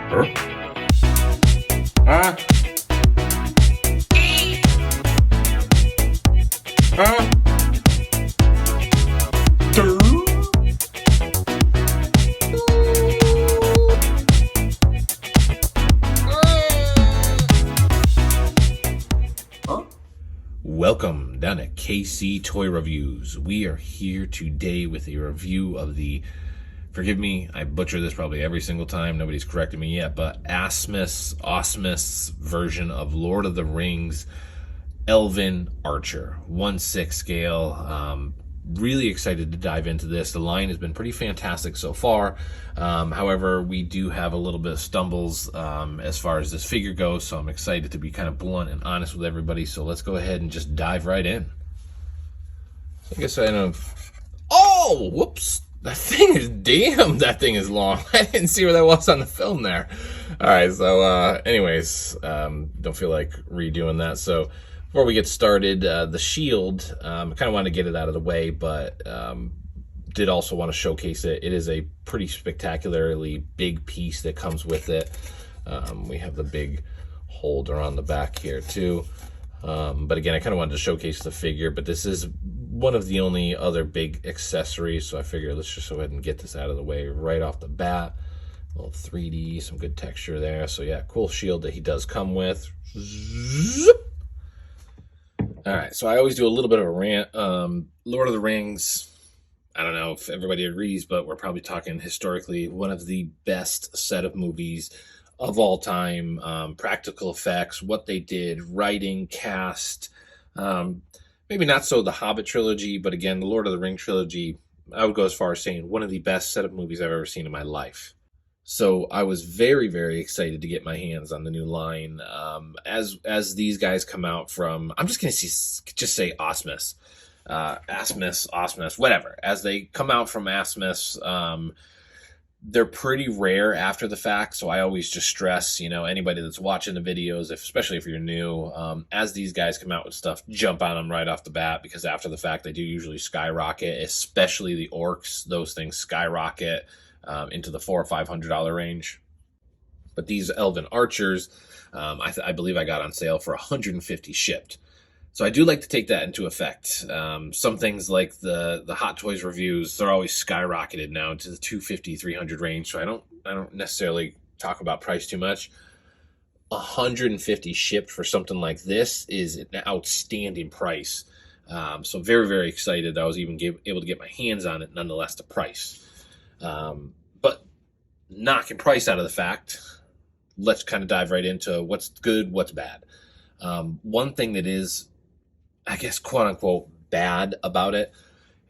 Huh? Huh? Huh? Welcome down to KC Toy Reviews. We are here today with a review of the, forgive me, I butcher this probably every single time, nobody's corrected me yet, but Asmus version of Lord of the Rings Elven Archer, 1/6 scale. Really excited to dive into this. The line has been pretty fantastic so far. However, we do have a little bit of stumbles as far as this figure goes, so I'm excited to be kind of blunt and honest with everybody. So let's go ahead and just dive right in. So I guess I know. Oh, whoops. That thing is long. I didn't see where that was on the film there. All right, so anyways, don't feel like redoing that. So before we get started, the shield, I kind of wanted to get it out of the way, but did also want to showcase it. It is a pretty spectacularly big piece that comes with it. We have the big holder on the back here too. But again, I kind of wanted to showcase the figure, but this is one of the only other big accessories, so I figured let's just go ahead and get this out of the way right off the bat. A little 3D, some good texture there. So yeah, cool shield that he does come with. All right, so I always do a little bit of a rant. Lord of the Rings, I don't know if everybody agrees, but we're probably talking historically one of the best set of movies of all time. Practical effects, what they did, writing, cast, maybe not so the Hobbit trilogy, but again, the Lord of the Rings trilogy, I would go as far as saying one of the best set of movies I've ever seen in my life. So I was very, very excited to get my hands on the new line. As these guys come out from, I'm just going to just say Asmus, whatever. As they come out from Asmus, they're pretty rare after the fact. So I always just stress, anybody that's watching the videos, especially if you're new, as these guys come out with stuff, jump on them right off the bat, because after the fact, they do usually skyrocket, especially the orcs. Those things skyrocket into the $400 or $500 range. But these Elven Archers, I believe I got on sale for 150 shipped. So I do like to take that into effect. Some things like the Hot Toys reviews, they're always skyrocketed now to the 250, 300 range. So I don't necessarily talk about price too much. 150 shipped for something like this is an outstanding price. So very, very excited. I was even able to get my hands on it, nonetheless, the price. But knocking price out of the fact, let's kind of dive right into what's good, what's bad. One thing that is, I guess, quote unquote, bad about it,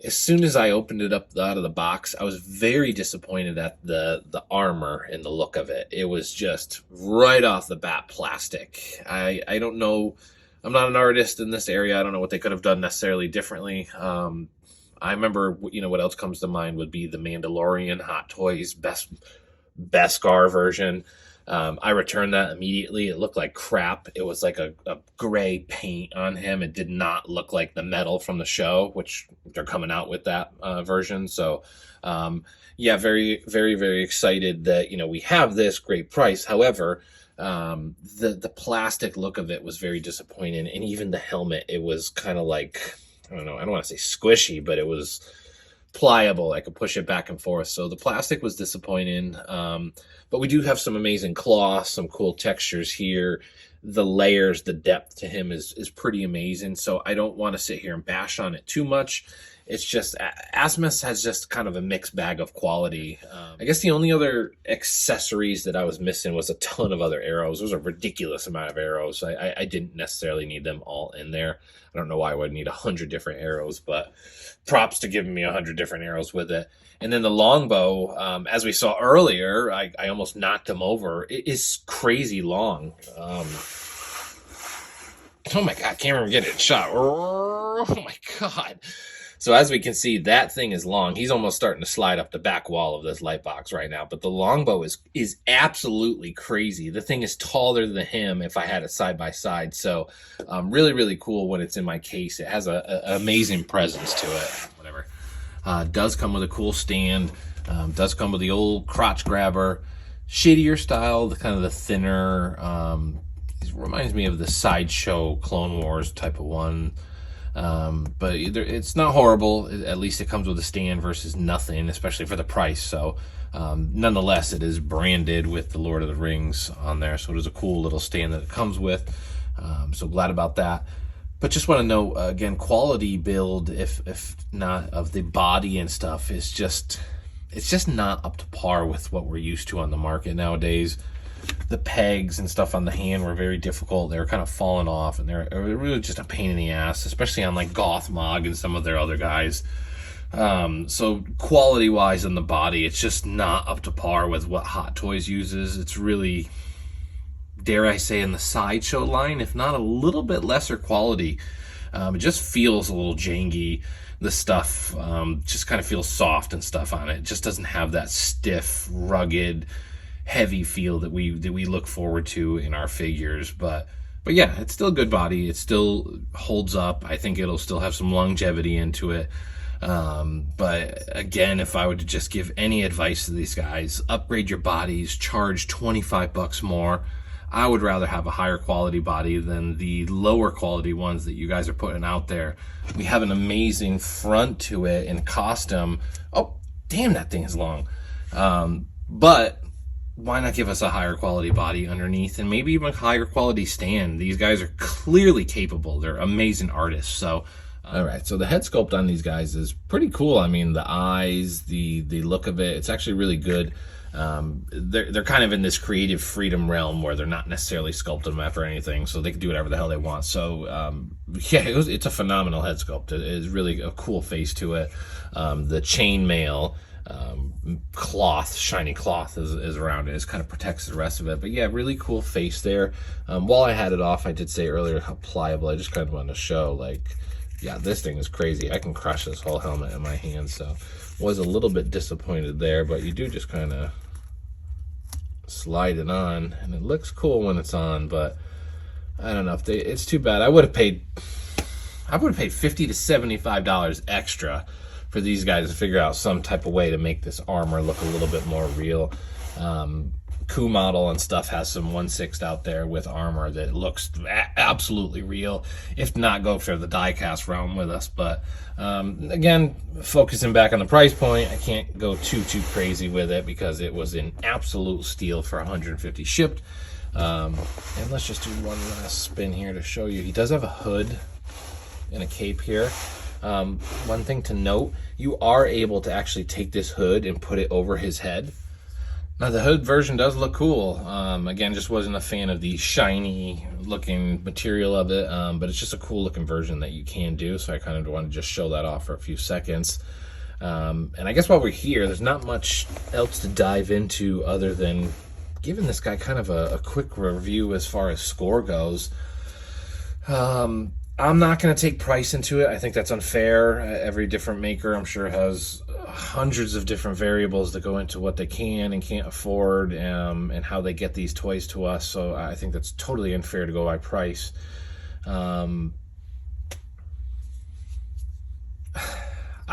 as soon as I opened it up out of the box, I was very disappointed at the armor and the look of it. It was just right off the bat plastic. I don't know. I'm not an artist in this area. I don't know what they could have done necessarily differently. I remember, what else comes to mind would be the Mandalorian Hot Toys Beskar version. I returned that immediately. It looked like crap. It was like a gray paint on him. It did not look like the metal from the show, which they're coming out with that version. So, yeah, very, very, very excited that, we have this great price. However, the plastic look of it was very disappointing. And even the helmet, it was kind of like, I don't know, I don't want to say squishy, but it was pliable. I could push it back and forth. So the plastic was disappointing. But we do have some amazing cloth, some cool textures here. The layers, the depth to him is pretty amazing. So I don't want to sit here and bash on it too much. It's just, Asmus has just kind of a mixed bag of quality. I guess the only other accessories that I was missing was a ton of other arrows. There was a ridiculous amount of arrows. I didn't necessarily need them all in there. I don't know why I would need 100 different arrows, but props to giving me 100 different arrows with it. And then the longbow, as we saw earlier, I almost knocked him over. It is crazy long. Oh my God, I can't remember getting it shot. Oh my God. So as we can see, that thing is long. He's almost starting to slide up the back wall of this light box right now. But the longbow is absolutely crazy. The thing is taller than him if I had it side by side. So really, really cool when it's in my case. It has an amazing presence to it. Whatever. Does come with a cool stand. Does come with the old crotch grabber. shadier style, the kind of the thinner. It reminds me of the Sideshow Clone Wars type of one. But it's not horrible. At least it comes with a stand versus nothing, especially for the price. So nonetheless, it is branded with the Lord of the Rings on there. So it is a cool little stand that it comes with. So glad about that. But just want to know, again, quality build, if not of the body and stuff, is just, it's just not up to par with what we're used to on the market nowadays. The pegs and stuff on the hand were very difficult. They were kind of falling off, and they're really just a pain in the ass, especially on like Gothmog and some of their other guys. So quality-wise on the body, it's just not up to par with what Hot Toys uses. It's really, dare I say, in the Sideshow line, if not a little bit lesser quality. It just feels a little janky. The stuff just kind of feels soft and stuff on it. It just doesn't have that stiff, rugged, heavy feel that we look forward to in our figures. But yeah, it's still a good body. It still holds up. I think it'll still have some longevity into it. But again, if I were to just give any advice to these guys, upgrade your bodies, charge $25 more. I would rather have a higher quality body than the lower quality ones that you guys are putting out there. We have an amazing front to it in custom. Oh, damn, that thing is long. But why not give us a higher quality body underneath, and maybe even a higher quality stand? These guys are clearly capable. They're amazing artists. So, all right. So the head sculpt on these guys is pretty cool. I mean, the eyes, the look of it, it's actually really good. They're kind of in this creative freedom realm where they're not necessarily sculpting them after anything, so they can do whatever the hell they want. So yeah, it's a phenomenal head sculpt. It is really a cool face to it. The chainmail cloth, shiny cloth is around it. It kind of protects the rest of it. But yeah, really cool face there. While I had it off, I did say earlier how pliable. I just kind of wanted to show, like, yeah, this thing is crazy. I can crush this whole helmet in my hand. So was a little bit disappointed there, but you do just kind of slide it on, and it looks cool when it's on. But I don't know if it's too bad. I would have paid $50 to $75 extra for these guys to figure out some type of way to make this armor look a little bit more real. Coup model and stuff has some 1/6 out there with armor that looks absolutely real. If not, go for the die-cast realm with us. But again, focusing back on the price point, I can't go too crazy with it because it was an absolute steal for $150 shipped. And let's just do one last spin here to show you. He does have a hood and a cape here. One thing to note, you are able to actually take this hood and put it over his head. Now, the hood version does look cool. Again, just wasn't a fan of the shiny looking material of it, but it's just a cool looking version that you can do. So I kind of want to just show that off for a few seconds. And I guess while we're here, there's not much else to dive into other than giving this guy kind of a quick review as far as score goes. I'm not going to take price into it. I think that's unfair. Every different maker, I'm sure, has hundreds of different variables that go into what they can and can't afford, and how they get these toys to us. So I think that's totally unfair to go by price. I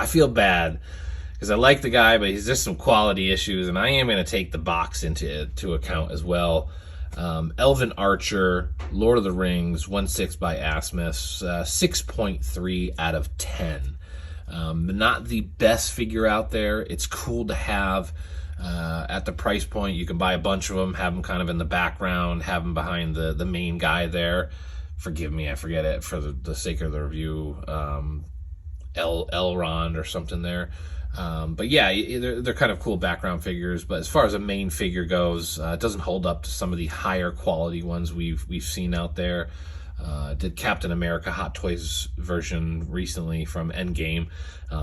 feel bad because I like the guy, but he's just some quality issues, and I am going to take the box into account as well. Elven Archer, Lord of the Rings, 1/6 by Asmus, 6.3 out of 10. Not the best figure out there. It's cool to have at the price point. You can buy a bunch of them, have them kind of in the background, have them behind the main guy there. Forgive me, I forget it for the sake of the review. Elrond or something there. But yeah, they're kind of cool background figures. But as far as a main figure goes, it doesn't hold up to some of the higher quality ones we've seen out there. Did Captain America Hot Toys version recently from Endgame,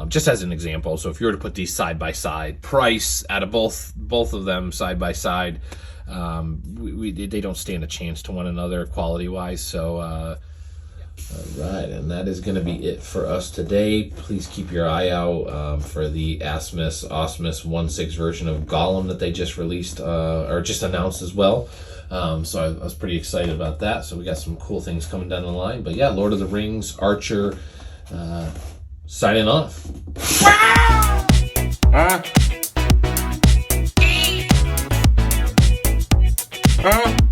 just as an example. So if you were to put these side by side, price out of both of them side by side, they don't stand a chance to one another quality wise. So. All right, and that is going to be it for us today. Please keep your eye out for the Asmus 1/6 version of Gollum that they just released or just announced as well. So I was pretty excited about that. So we got some cool things coming down the line. But yeah, Lord of the Rings, Archer, signing off. Huh?